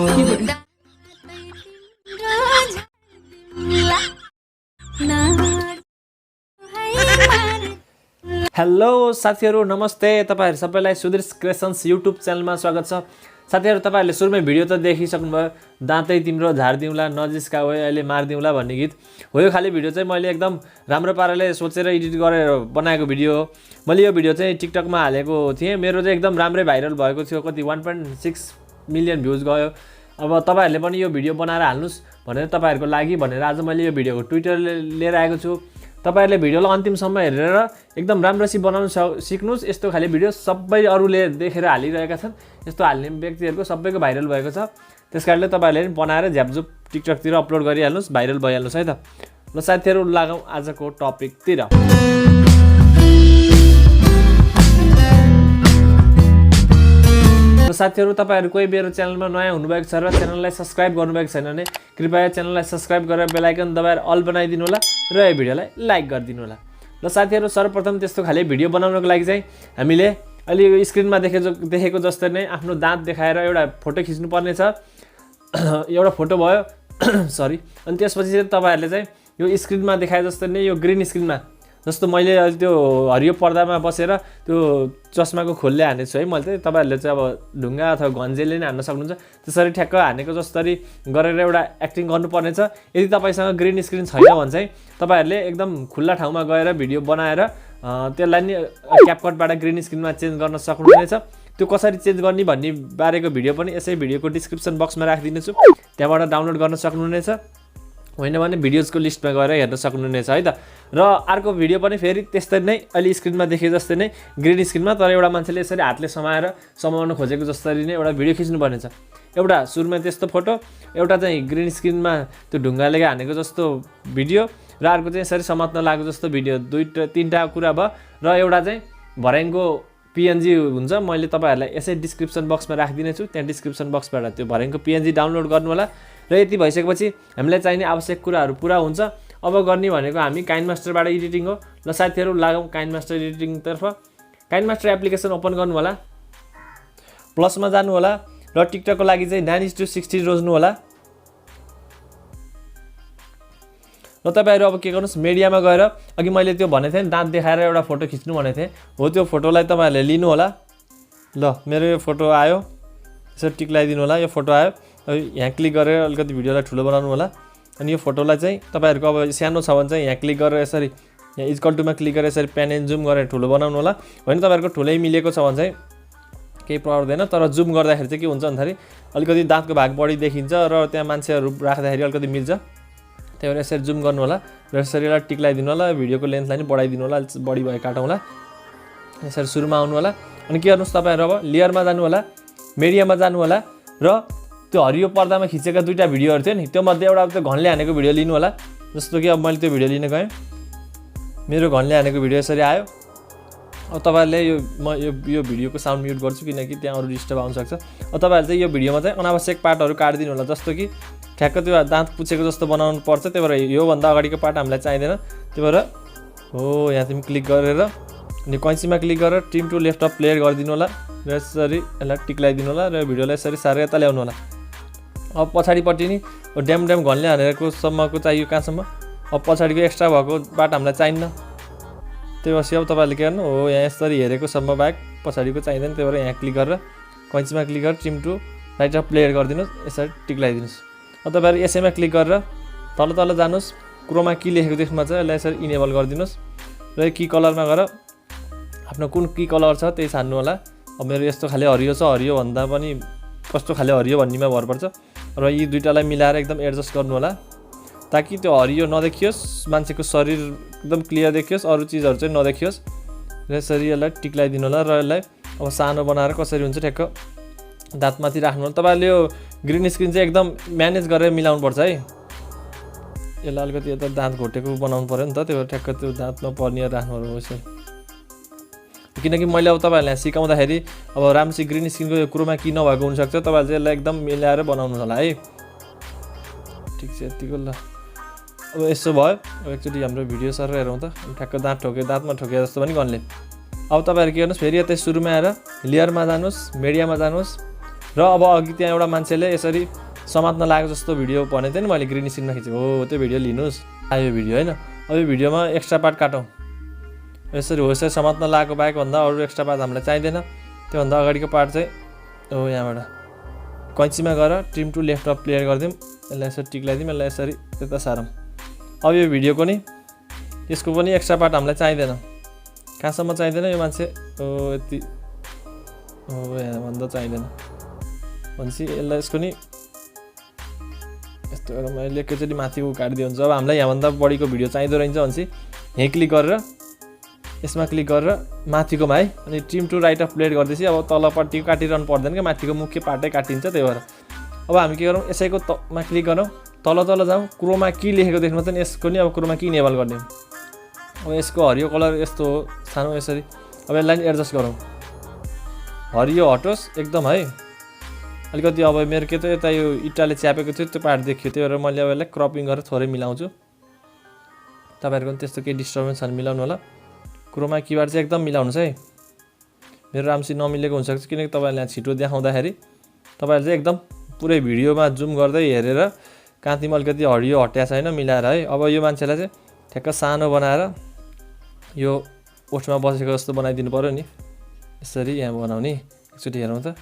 Hello साथीहरु, नमस्ते। तपाईहरु सबैलाई सुधीर क्रिएसन्स युट्युब च्यानलमा स्वागत छ। साथीहरु, तपाईहरुले सुरुमै भिडियो त देखिसक्नुभयो। दाँतै तिम्रो झारदिउँला नजिसका हो अहिले मार्दिउँला भन्ने गीत हो। यो खाली भिडियो चाहिँ मैले एकदम राम्रो पाराले सोचेर एडिट गरेर बनाएको भिडियो हो। मैले यो भिडियो चाहिँ टिकटकमा हालेको थिएँ। मेरो चाहिँ एकदम राम्रै भाइरल भएको थियो। कति 1.6 मिलियन भ्युज गयो। अब तपाईहरुले पनि यो भिडियो बनाएर हाल्नुस् भनेर तपाईहरुको लागि भनेर आज मैले यो भिडियोको ट्विटरले लिएर आएको छु। तपाईहरुले भिडियोलाई अन्तिमसम्म हेरेर एकदम राम्रोसी बनाउन सिक्नुस्। यस्तो खाली भिडियो सबै अरूले देखेर हालिरहेका छन्। यस्तो हाल्ने व्यक्तिहरुको सबैको भाइरल भएको छ। त्यसकारणले तपाईहरुले पनि बनाएर झ्यापझुप टिकटकतिर अपलोड गरिहाल्नुस्, भाइरल भइहाल्नुस् है त। ल साथीहरु, लागौं आजको टपिकतिर। साथीहरु, तपाईहरु कोही मेरो च्यानलमा नयाँ हुनुभएको छ र च्यानललाई सब्स्क्राइब गर्नुभएको छैन भने कृपया च्यानललाई सब्स्क्राइब गरेर बेल आइकन दबाएर अल बनाइदिनु होला र यो भिडियोलाई लाइक गरिदिनु होला। ल साथीहरु, सर्वप्रथम त्यस्तो खाले भिडियो बनाउनको लागि चाहिँ हामीले अहिले यो स्क्रिनमा देखेको जस्तै नै आफ्नो दाँत देखाएर एउटा फोटो खिच्नु पर्ने छ। एउटा फोटो भयो सरी। अनि त्यसपछि चाहिँ तपाईहरुले चाहिँ यो स्क्रिनमा देखाए जस्तै नै यो ग्रीन स्क्रिनमा जस्तो मैले त्यो हरियो पर्दामा बसेर त्यो चस्माको खोलले हानेको छु है। मैले चाहिँ तपाईहरुले चाहिँ अब ढुङ्गा अथवा घन्जेले नै हान्न सक्नुहुन्छ। त्यसरी ठ्याक्क हानेको जसरी गरेर एउटा एक्टिङ गर्नुपर्ने छ। यदि तपाईसँग ग्रीन स्क्रिन छैन भने चाहिँ तपाईहरुले एकदम खुल्ला ठाउँमा गएर भिडियो बनाएर त्यसलाई नि क्यापकटबाट ग्रीन स्क्रिनमा चेन्ज गर्न सक्नुहुनेछ। त्यो कसरी चेन्ज गर्ने भन्ने बारेको भिडियो पनि यसै भिडियोको डिस्क्रिप्सन बक्समा राखिदिनेछु। त्यहाँबाट डाउनलोड गर्न सक्नुहुनेछ। होइन भने भिडियोजको लिस्टमा गएर हेर्न सक्नुहुनेछ है त। र अर्को भिडियो पनि फेरि त्यस्तै नै अहिले स्क्रिनमा देखे जस्तै नै ग्रीन स्क्रिनमा, तर एउटा मान्छेले यसरी हातले समाउन खोजेको जसरी नै एउटा भिडियो खिच्नुपर्ने छ। एउटा सुरुमा त्यस्तो फोटो, एउटा चाहिँ ग्रीन स्क्रिनमा त्यो ढुङ्गाले हानेको जस्तो भिडियो र अर्को चाहिँ यसरी समात्न लागेको जस्तो भिडियो। तीनटा कुरा भयो र एउटा चाहिँ भर्याङको पिएनजी हुन्छ। मैले तपाईहरुलाई यसै डिस्क्रिप्सन बक्समा राखिदिनेछु। त्यहाँ डिस्क्रिप्सन बक्सबाट त्यो भर्याङको पिएनजी डाउनलोड गर्नु होला। र यति भइसकेपछि हामीलाई चाहिने आवश्यक कुराहरू पुरा हुन्छ। अब गर्ने भनेको हामी काइनमास्टरबाट एडिटिङ हो। ल साथीहरु, लागौं काइनमास्टर एडिटिङतर्फ। काइनमास्टर एप्लिकेसन ओपन गर्नु होला, प्लसमा जानु होला र टिकटकको लागि चाहिँ 9:60 रोज्नु होला। र तपाईहरु अब के गर्नुस्, मिडियामा गएर अघि मैले त्यो भनेको थिएँ दाँत देखाएर एउटा फोटो खिच्नु भनेको थिएँ हो। त्यो फोटोलाई तपाईहरुले लिनु होला। ल मेरो यो फोटो आयो, यसरी टिक लगाइदिनु होला। यो फोटो आयो, यहाँ क्लिक गरेर अलिकति भिडियोलाई ठुलो बनाउनु होला। अनि यो फोटोलाई चाहिँ तपाईहरुको अब सानो छ भने चाहिँ यहाँ क्लिक गरेर यसरी यहाँ इक्वल टुमा क्लिक गरेर यसरी प्यान एन्ड जुम गरेर ठुलो बनाउनु होला। होइन तपाईहरुको ठुलै मिलेको छ भने चाहिँ केही पर्दैन। तर जुम गर्दाखेरि चाहिँ के हुन्छ भन्दाखेरि अलिकति दाँतको भाग बढी देखिन्छ र त्यहाँ मान्छेहरू राख्दाखेरि अलिकति मिल्छ। त्यही भएर यसरी जुम गर्नु होला र यसरी यसलाई टिक लगाइदिनु होला। भिडियोको लेन्थलाई पनि बढाइदिनु होला, बढी भयो काटौँ होला। यसरी सुरुमा आउनु होला। अनि के गर्नुस्, तपाईहरु अब लेयरमा जानु होला, मिडियामा जानु होला र त्यो हरियो पर्दामा खिचेका दुईटा भिडियोहरू थियो नि, त्यो मध्ये एउटा त्यो घनले हानेको भिडियो लिनु होला। जस्तो कि अब मैले त्यो भिडियो लिन गएँ, मेरो घनले हानेको भिडियो यसरी आयो। अब तपाईहरुले यो भिडियोको साउन्ड म्युट गर्छु किनकि त्यहाँ अरू डिस्टर्ब आउन सक्छ। अब तपाईहरु चाहिँ यो भिडियोमा चाहिँ अनावश्यक पार्टहरू काटिदिनु होला। जस्तो कि ठ्याक्क त्यो दाँत पुछेको जस्तो बनाउनु पर्छ। त्यही भएर योभन्दा अगाडिको पार्ट हामीलाई चाहिँदैन। त्यही भएर हो यहाँ तिमी क्लिक गरेर अनि कैँचीमा क्लिक गरेर trim to left of player गरिदिनु होला र यसरी यसलाई टिक लगाइदिनु होला र भिडियोलाई यसरी सारेर यता ल्याउनु होला। अब पछाडिपट्टि नि ड्याम घनले हानेको सम्मको चाहियो कहाँसम्म। अब पछाडिको एक्स्ट्रा भएको पार्ट हामीलाई चाहिन्न। त्यही भएर अब तपाईहरुले के गर्नु हो, यहाँ यसरी हेरेको सम्म बाहेक पछाडिको चाहिँदैन। त्यही भएर यहाँ क्लिक गरेर कैँचीमा क्लिक गरेर trim to right of player गरिदिनुहोस्, यसरी टिक लगाइदिनुहोस्। अब तपाईहरु यसैमा क्लिक गरेर तल जानुहोस्, क्रोमा की लेखेको त्यसमा चाहिँ यसलाई यसरी इनेबल गरिदिनुहोस् र की कलरमा गएर आफ्नो कुन की कलर छ त्यही छान्नु होला। अब मेरो यस्तो खाले हरियो छ, हरियो भन्दा पनि कस्तो खाले हरियो भन्नेमा भर पर्छ र यी दुईटालाई मिलाएर एकदम एडजस्ट गर्नु होला ताकि त्यो हरियो नदेखियोस्, मान्छेको शरीर एकदम क्लियर देखियोस्, अरू चिजहरू चाहिँ नदेखियोस्। र यसरी यसलाई टिक लगाइदिनु होला र यसलाई अब सानो बनाएर कसरी हुन्छ ठ्याक्क दाँतमाथि राख्नु होला। तपाईहरुले यो ग्रीन स्क्रिन चाहिँ एकदम म्यानेज गरेर मिलाउनु पर्छ है। यसलाई अलिकति यता दाँत घोटेको बनाउनु पर्यो नि त, त्यही भएर ठ्याक्क त्यो दाँतमा पर्ने राख्नु होला यसरी। किनकि मैले अब तपाईहरुलाई सिकाउँदाखेरि अब राम्रोसित ग्रीन स्क्रिनको यो क्रोमा की नभएको हुनसक्छ। तपाईहरुले चाहिँ यसलाई एकदम मिलाएर बनाउनु होला है। ठिक छ, यतिको ल। अब यसो भयो। अब एकचोटि हाम्रो भिडियो सर हेरौँ त। ठ्याक्क दाँतमा ठोके जस्तो पनि गनले। अब तपाईहरु के गर्नुस्, फेरि यतै सुरुमा आएर लेयरमा जानुस्, मिडियामा जानुस् र अब अघि त्यहाँ एउटा मान्छेले यसरी समात्न लागेको जस्तो भिडियो भनेको थिएँ नि मैले ग्रिन स्क्रिनमा खिचेको हो त्यो भिडियो लिनुहोस् आयो भिडियो होइन। अब यो भिडियोमा एक्स्ट्रा पार्ट काटौँ यसरी हो यसरी समात्न लागेको बाहेक भन्दा अरू एक्स्ट्रा पार्ट हामीलाई चाहिँदैन। त्योभन्दा अगाडिको पार्ट चाहिँ हो यहाँबाट कैँचीमा गएर trim to left of player गरिदिउँ यसलाई यसरी टिक लगाइदिउँ यसलाई यसरी त्यता सारौँ। अब यो भिडियोको नि यसको पनि एक्स्ट्रा पार्ट हामीलाई चाहिँदैन कहाँसम्म चाहिँदैन यो मान्छे यति हो यहाँभन्दा चाहिँदैन भनेपछि यसलाई यसको नि यस्तो गरेर मैले एकैचोटि माथिको काटिदियो हुन्छ। अब हामीलाई यहाँभन्दा बढीको भिडियो चाहिँदो रहेछ भनेपछि यहीँ क्लिक गरेर यसमा क्लिक गरेर माथिकोमा है अनि trim to right of player गर्दैछ। अब तलपट्टिको काटिरहनु पर्दैन क्या माथिको मुख्य पार्टै काटिन्छ त्यही भएर अब हामी के गरौँ यसैको मा क्लिक गरौँ तल जाउँ क्रोमा की लेखेको देख्नु चाहिँ यसको नि अब क्रोमा की इनेबल गरिदिउँ। अब यसको हरियो कलर यस्तो हो सानो यसरी अब यसलाई नि एडजस्ट गरौँ हरियो हटोस् एकदम है। अलिकति अब मेरो के त यता यो इँटाले च्यापेको थियो त्यो पार्ट देखियो त्यही भएर मैले अब यसलाई क्रपिङ गरेर थोरै मिलाउँछु। तपाईँहरूको पनि त्यस्तो केही डिस्टर्बेन्सहरू मिलाउनु होला क्रोमा कीबाट चाहिँ एकदम मिलाउनुहोस् है। मेरो राम्रोसित नमिलेको हुनसक्छ किनकि तपाईँहरूले यहाँ छिटो देखाउँदाखेरि तपाईँहरूले चाहिँ एकदम पुरै भिडियोमा जुम गर्दै हेरेर कान्तिमा अलिकति हरियो हट्या छैन मिलाएर है। अब यो मान्छेलाई चाहिँ ठ्याक्क सानो बनाएर यो ओठमा बसेको जस्तो बनाइदिनु पऱ्यो नि यसरी यहाँ बनाउने एकचोटि हेरौँ त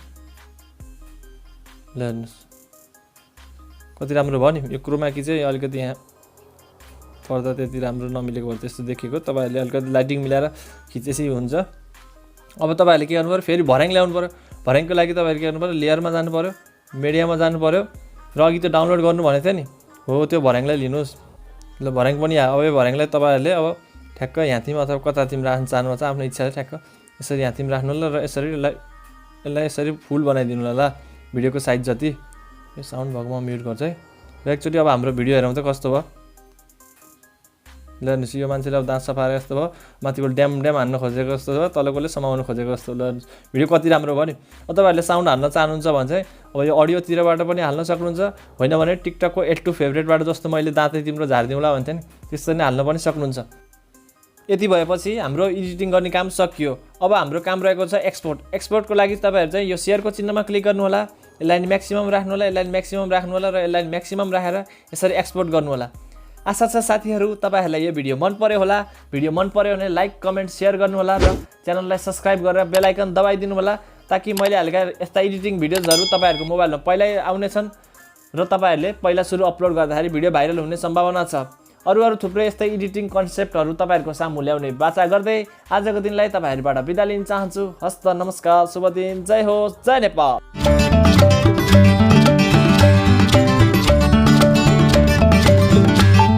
ल हेर्नुहोस् कति राम्रो भयो नि। यो क्रोमा की चाहिँ अलिकति यहाँ पर्दा त्यति राम्रो नमिलेको भएर त्यस्तो देखेको तपाईँहरूले अलिकति लाइटिङ मिलाएर खिचेपछि हुन्छ। अब तपाईँहरूले के गर्नु पऱ्यो फेरि भर्याङ ल्याउनु पऱ्यो भर्याङको लागि तपाईँहरूले के गर्नु पऱ्यो लेयरमा जानु पऱ्यो मिडियामा जानु पऱ्यो र अघि त्यो डाउनलोड गर्नु भनेको थियो नि हो त्यो भर्याङलाई लिनुहोस्। ल भर्याङ पनि अब यो भर्याङलाई तपाईँहरूले अब ठ्याक्क ह्याथीमा अथवा कतातिर राख्न चाहनुहुन्छ आफ्नो इच्छाले ठ्याक्क यसरी ह्याथीमा राख्नु ल र यसरी यसलाई यसरी फुल बनाइदिनु ल भिडियोको साइज जति। यो साउन्ड भएको म म्युट गर्छु है र एकचोटि अब हाम्रो भिडियो हेरौँ त कस्तो भयो ल हेर्नुहोस् यो मान्छेले अब दाँत सफाएर यस्तो भयो माथिबाट ड्याम हान्न खोजेको जस्तो भयो तलकोले समाउनु खोजेको जस्तो ल भिडियो कति राम्रो भयो नि। अब तपाईँहरूले साउन्ड हाल्न चाहनुहुन्छ भने चाहिँ अब यो अडियोतिरबाट पनि हाल्न सक्नुहुन्छ होइन भने टिकटकको एड टु फेभरेटबाट जस्तो मैले दाँते तिम्रो झारिदिउँला भन्थेँ नि त्यसरी नै हाल्न पनि सक्नुहुन्छ। यति भएपछि हाम्रो एडिटिङ गर्ने काम सकियो। अब हाम्रो काम रहेको छ एक्सपोर्टको लागि तपाईँहरू चाहिँ यो सेयरको चिन्हमा क्लिक गर्नु होला यसलाई म्याक्सिमम राख्नु होला यसलाई म्याक्सिमम राख्नु होला र यसलाई म्याक्सिमम राखेर यसरी एक्सपोर्ट गर्नु होला। आशा छ साथीहरू तपाईँहरूलाई यो भिडियो मन पर्यो होला। भिडियो मन पर्यो भने लाइक कमेन्ट सेयर गर्नु होला र च्यानललाई सब्स्क्राइब गरेर बेल आइकन दबाइदिनु होला ताकि मैले हालेका यस्ता एडिटिङ भिडियोजहरू तपाईँहरूको मोबाइलमा पहिल्यै आउनेछन् र तपाईँहरूले पहिला सुरु अपलोड गर्दाखेरि भिडियो भाइरल हुने सम्भावना छ। अरू थुप्रै यस्तै एडिटिङ कन्सेप्टहरू तपाईँहरूको सामु ल्याउने बाचा गर्दै आजको दिनलाई तपाईँहरूबाट बिदा लिन चाहन्छु। हस्त नमस्कार शुभ दिन जय होस् जय नेपाल।